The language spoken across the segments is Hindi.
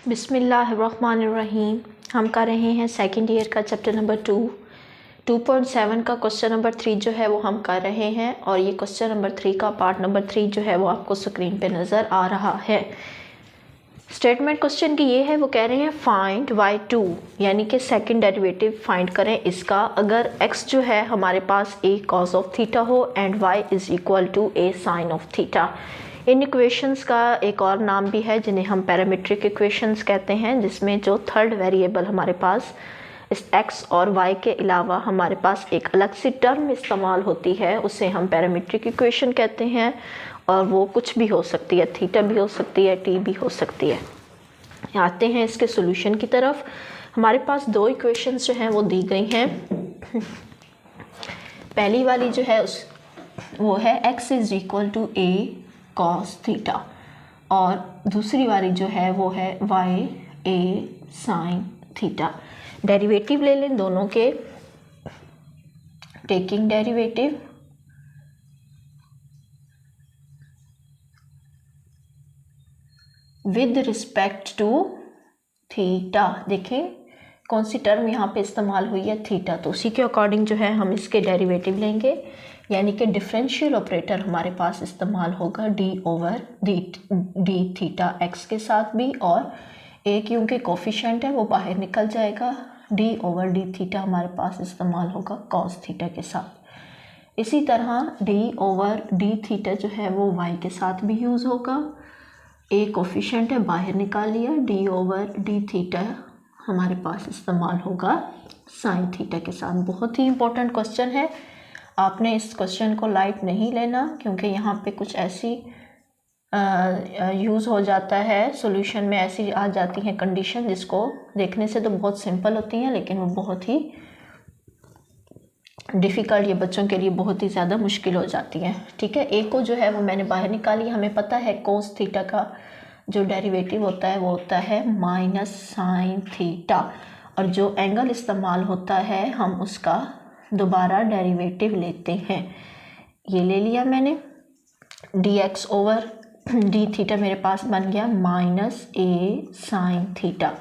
बिस्मिल्लाहिर्रहमानिर्रहीम। हम कर रहे हैं सेकंड ईयर का चैप्टर नंबर 2.7 का क्वेश्चन नंबर 3 जो है वो हम कर रहे हैं, और ये क्वेश्चन नंबर 3 का पार्ट नंबर 3 जो है वो आपको स्क्रीन पे नज़र आ रहा है। स्टेटमेंट क्वेश्चन की ये है, वो कह रहे हैं फाइंड y2 यानी कि सेकंड डेरिवेटिव फाइंड करें इसका अगर x जो है हमारे पास a cos ऑफ थीटा हो and y is equal to a sin of theta. इन इक्वेशंस का एक और नाम भी है जिन्हें हम पैरामीट्रिक इक्वेशंस कहते हैं, जिसमें जो थर्ड वेरिएबल हमारे पास इस x और y के अलावा हमारे पास एक अलग सी टर्म इस्तेमाल होती है, उसे हम पैरामीट्रिक इक्वेशन कहते हैं। और वो कुछ भी हो सकती है, थीटा भी हो सकती है, t भी हो सकती है। आते हैं इसके सॉल्यूशन की तरफ। हमारे पास दो इक्वेशंस जो हैं वो दी गई हैं। पहली वाली जो है वो है x is equal to a cos theta, और दूसरी वाली जो है वो है y a sin theta. Derivative ले लें दोनों के। Taking derivative with respect to theta. देखें कौन सी टर्म यहाँ पे इस्तेमाल हुई है, थीटा, तो उसी के अकॉर्डिंग जो है हम इसके डेरिवेटिव लेंगे, यानी कि डिफरेंशियल ऑपरेटर हमारे पास इस्तेमाल होगा डी थीटा एक्स के साथ भी, और एक क्योंकि कोफिशिएंट है वो बाहर निकल जाएगा, डी थीटा हमारे पास इस्तेमाल होगा कॉस थीटा के साथ। इसी तरह डी थीटा जो है वो वाई के साथ भी यूज़ होगा। एक कोफिशिएंट है बाहर निकाल लिया, डी थीटा हमारे पास इस्तेमाल होगा साइन थीटा के साथ। बहुत ही इंपॉर्टेंट क्वेश्चन है, आपने इस क्वेश्चन को लाइट नहीं लेना, क्योंकि यहाँ पे कुछ ऐसी यूज़ हो जाता है, सॉल्यूशन में ऐसी आ जाती हैं कंडीशन जिसको देखने से तो बहुत सिंपल होती हैं लेकिन वो बहुत ही डिफ़िकल्ट, ये बच्चों के लिए बहुत ही ज़्यादा मुश्किल हो जाती हैं। ठीक है, ए को जो है वो मैंने बाहर निकाली। हमें पता है कोस थीटा का जो डेरिवेटिव होता है वो होता है माइनस साइन थीटा, और जो एंगल इस्तेमाल होता है हम उसका दोबारा डेरिवेटिव लेते हैं। ये ले लिया मैंने, D x over D theta मेरे पास बन गया माइनस ए साइन थीटा।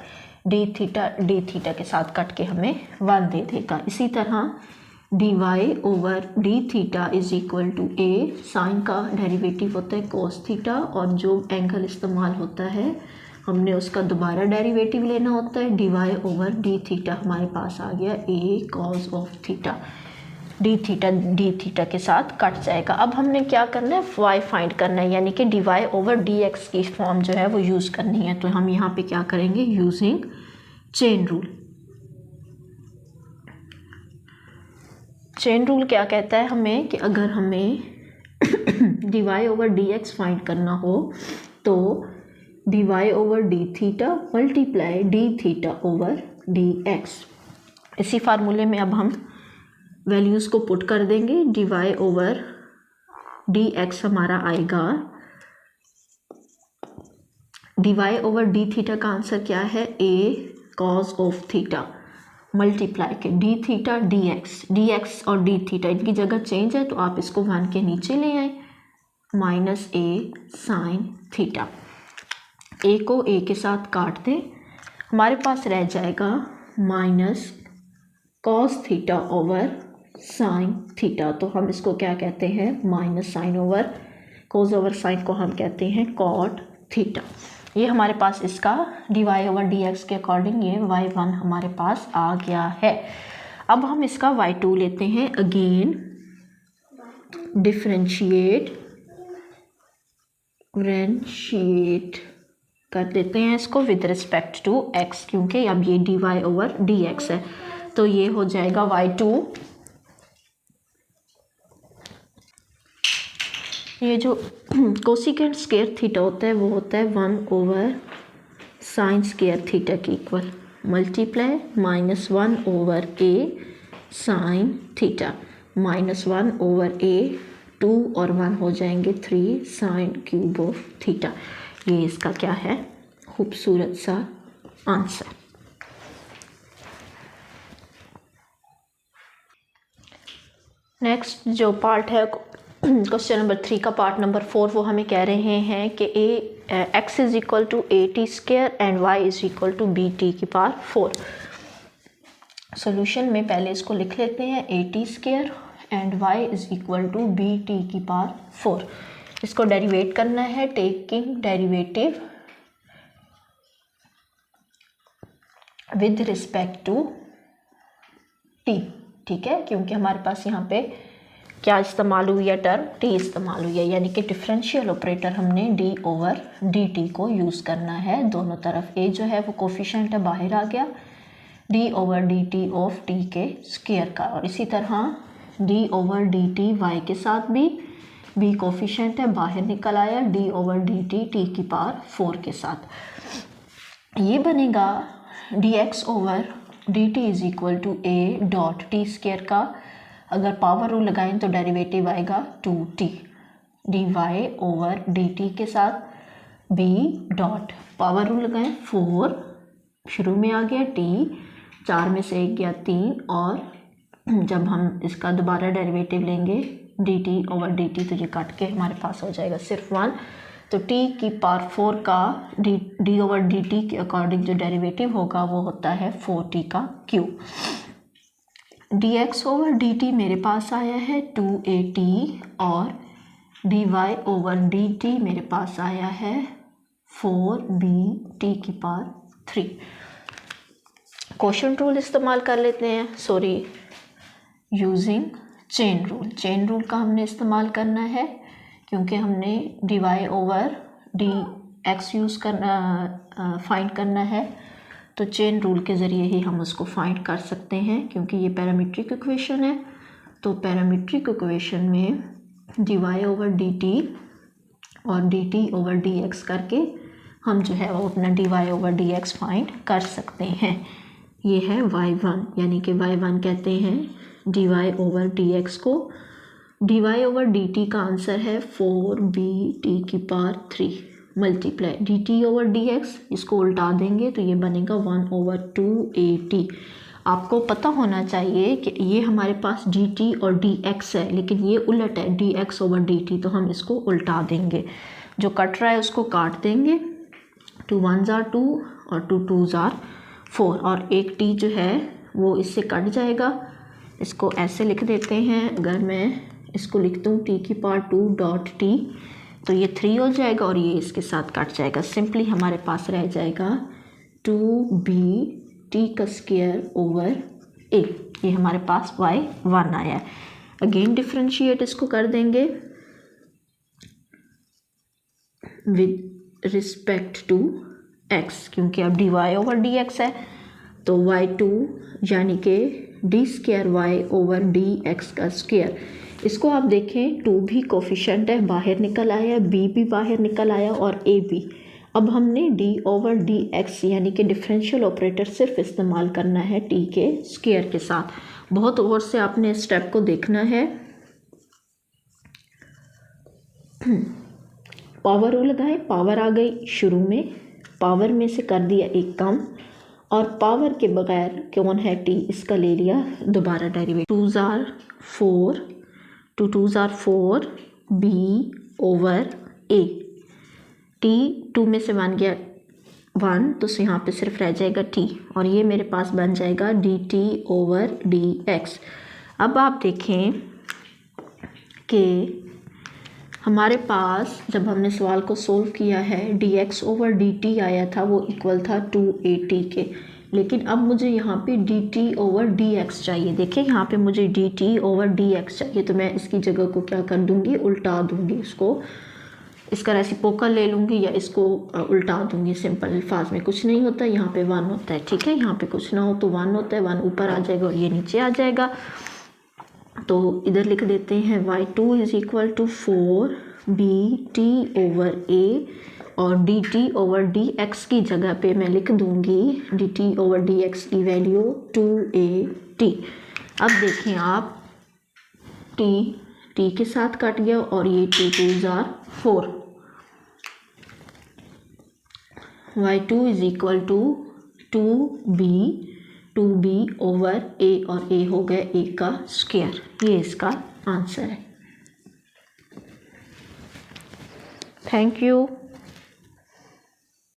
डी थीटा के साथ कट के हमें 1 दे देगा। इसी तरह D Y over D theta is equal to A, sine का डेरिवेटिव होता है कोस थीटा, और जो एंगल इस्तेमाल होता है हमने उसका दोबारा डेरिवेटिव लेना होता है, d Y over D theta हमारे पास आ गया a cos of theta. D theta के साथ कट जाएगा। अब हमने क्या करना है, वाई फाइंड करना है, यानी कि D Y over D X की फॉर्म जो है वो यूज़ करनी है। तो हम यहाँ पे क्या करेंगे, using chain rule. Chain rule क्या कहता है हमें कि अगर हमें D Y over D X find करना हो तो D Y over D theta multiply D theta over D X. इसी फार्मूले में अब हम वैल्यूज़ को पुट कर देंगे। D Y over D X हमारा आएगा, D Y over D theta का आंसर क्या है, A cos of theta multiply के डी एक्स और डी थीटा इनकी जगह चेंज है तो आप इसको 1 के नीचे ले आए, माइनस ए साइन थीटा। ए को ए के साथ काट दें, हमारे पास रह जाएगा minus cos theta over sine theta. तो हम इसको क्या कहते हैं, माइनस साइन ओवर कोस ओवर साइन को हम कहते हैं कॉट थीटा। ये हमारे पास इसका D Y over D X के अकॉर्डिंग ये y1 हमारे पास आ गया है। अब हम इसका y2 लेते हैं, अगेन डिफरेंशिएट कर देते हैं इसको विद रिस्पेक्ट टू x, क्योंकि अब ये D Y over D X है, तो ये हो जाएगा y2। ये जो कोसिकेंट स्क्वायर थीटा होता है वो होता है 1 ओवर साइन स्क्वायर थीटा की इक्वल, मल्टीप्लाई माइनस 1 ओवर ए साइन थीटा माइनस 1 ओवर ए, 2 और 1 हो जाएंगे 3 साइन क्यूब ऑफ थीटा। ये इसका क्या है, खूबसूरत सा आंसर। नेक्स्ट जो पार्ट है क्वेश्चन नंबर 3 का पार्ट नंबर 4, वो हमें कह रहे हैं कि x is equal to A T square and y is equal to B T की पावर 4। सॉल्यूशन में पहले इसको लिख लेते हैं A T square and y is equal to B T की पावर 4। इसको डेरिवेट करना है taking derivative with respect to t, ठीक है, क्योंकि हमारे पास यहाँ पे क्या इस्तेमाल हुई है, टर्म t इस्तेमाल हुई है, यानी कि डिफरेंशियल ऑपरेटर हमने d ओवर dt को यूज़ करना है दोनों तरफ। a जो है वो कोफिशिएंट है, बाहर आ गया, d over dt of t के स्क्वायर का, और इसी तरह d ओवर dt y के साथ भी b कोफिशिएंट है, बाहर निकल आया, d ओवर dt t की पावर 4 के साथ। ये बनेगा dx over dt is equal to a dot T square का, अगर पावर रूल लगाएं तो डेरिवेटिव आएगा 2t dy ओवर dt के साथ b डॉट पावर रूल लगाएं 4, शुरू में आ गया t, 4 में से 1 गया 3, और जब हम इसका दोबारा डेरिवेटिव लेंगे dt ओवर dt तो ये काट के हमारे पास हो जाएगा सिर्फ 1। तो t की पावर 4 का d ओवर dt के अकॉर्डिंग जो डेरिवेटिव होगा वो होता है 4t का क्यूब। dx ओवर dt मेरे पास आया है 2at और dy ओवर dt मेरे पास आया है 4bt की पावर 3। क्वोशंट रूल इस्तेमाल कर लेते हैं, sorry using chain rule. Chain rule का हमने इस्तेमाल करना है क्योंकि हमने dy ओवर dx यूज़ करना फाइंड करना है, तो चेन रूल के ज़रिए ही हम उसको फाइंड कर सकते हैं क्योंकि ये पैरामीट्रिक इक्वेशन है। तो पैरामीट्रिक इक्वेशन में dy ओवर dt और dt ओवर dx करके हम जो है वो अपना dy ओवर dx फाइंड कर सकते हैं। ये है y1, यानी कि y1 कहते हैं dy ओवर dx को। dy ओवर dt का आंसर है 4bt की power 3 multiply dt over dx, इसको उल्टा देंगे तो ये बनेगा 1 ओवर 2at। आपको पता होना चाहिए कि ये हमारे पास dt और dx है, लेकिन ये उलट है dx ओवर dt, तो हम इसको उल्टा देंगे, जो कट रहा है उसको काट देंगे, 2 1s are 2 और 2 2s are 4, और एक t जो है वो इससे कट जाएगा। इसको ऐसे लिख देते हैं, अगर मैं इसको लिख दूँ t की पावर 2 डॉट t तो ये 3 हो जाएगा और ये इसके साथ कट जाएगा। सिंपली हमारे पास रह जाएगा 2bt का स्क्वायर ओवर a, ये हमारे पास y1 आया है। अगेन डिफ्रेंशिएट इसको कर देंगे विद रिस्पेक्ट टू x, क्योंकि अब dy ओवर dx है तो y2 यानी कि d square y over dx का स्क्वायर। इसको आप देखें 2 भी कोफिशिएंट है, बाहर निकल आया, b भी बाहर निकल आया और a भी। अब हमने d ओवर dx यानी कि डिफरेंशियल ऑपरेटर सिर्फ इस्तेमाल करना है t के स्क्वायर के साथ। बहुत गौर से आपने स्टेप को देखना है। पावर रूल लगाएं, पावर आ गई शुरू में, पावर में से कर दिया एक कम, और पावर के बगैर कौन है t, इसका ले लिया दोबारा derivative. 2s are 4, 2 2s are 4 b over a, t 2 में से 1 गया 1 तो यहाँ पे सिर्फ रह जाएगा t, और ये मेरे पास बन जाएगा dt ओवर dx। अब आप देखें कि हमारे पास जब हमने सवाल को सोल्व किया है dx ओवर dt आया था, वो इक्वल था 2at के, लेकिन अब मुझे यहाँ पे dt ओवर dx चाहिए। देखिए यहाँ पे मुझे dt ओवर dx चाहिए, तो मैं इसकी जगह को क्या कर दूँगी, उल्टा दूँगी, इसका रेसिप्रोकल ले लूँगी या इसको उल्टा दूँगी। सिंपल अल्फाज में कुछ नहीं होता, यहाँ पे 1 होता है, ठीक है, यहाँ पे कुछ ना हो तो 1 होता है, 1 ऊपर आ जाएगा और ये नीचे आ जाएगा। तो इधर लिख देते हैं y2 is equal to 4bt over a, और dt ओवर dx की जगह पे मैं लिख दूंगी dt ओवर dx की वैल्यू 2at। अब देखें आप t के साथ कट गया और ये 2 2s are 4, y2 is equal to 2b over a, और a हो गया a का स्क्वायर, ये इसका आंसर है। Thank you.